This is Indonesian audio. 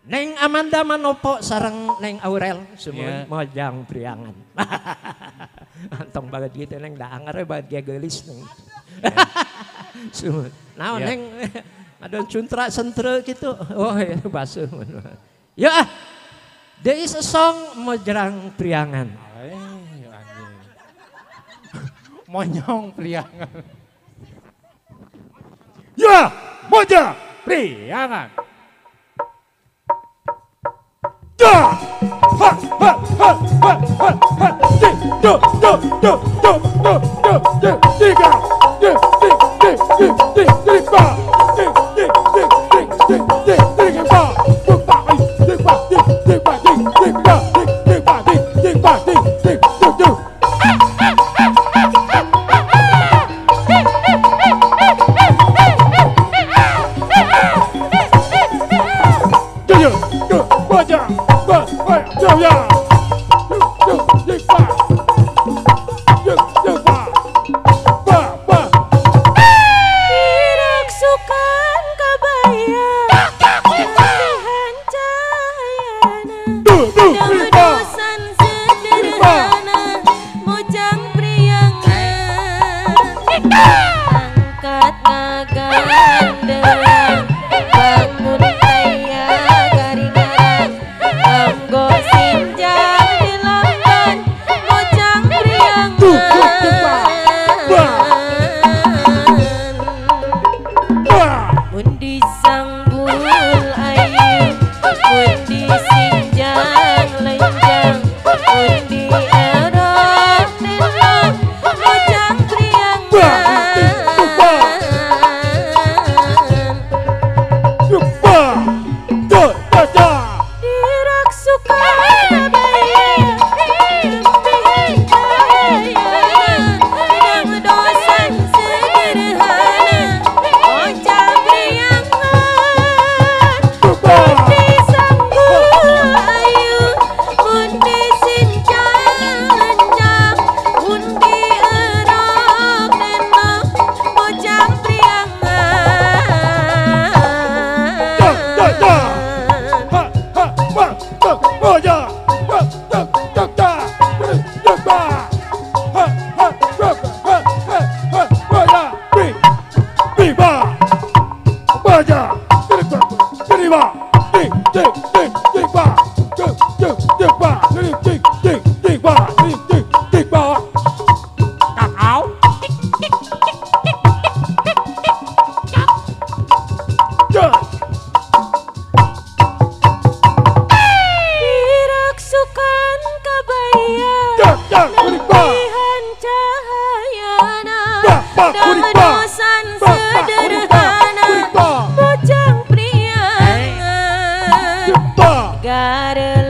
Neng Amanda Manopo sareng Neng Aurel semua Yeah. mojang priangan. Antong banget gitu Neng daangar banget dia gelis Neng. Nah Yeah. Neng ada cuntra sentre gitu. Oh ya basuh. Ya, there is a song mojang priangan. Monyong priangan. Ya, mojang priangan. Ya, ha ha ha ha ha ha. Do do do do do do do. Tiga, tiga, Got it.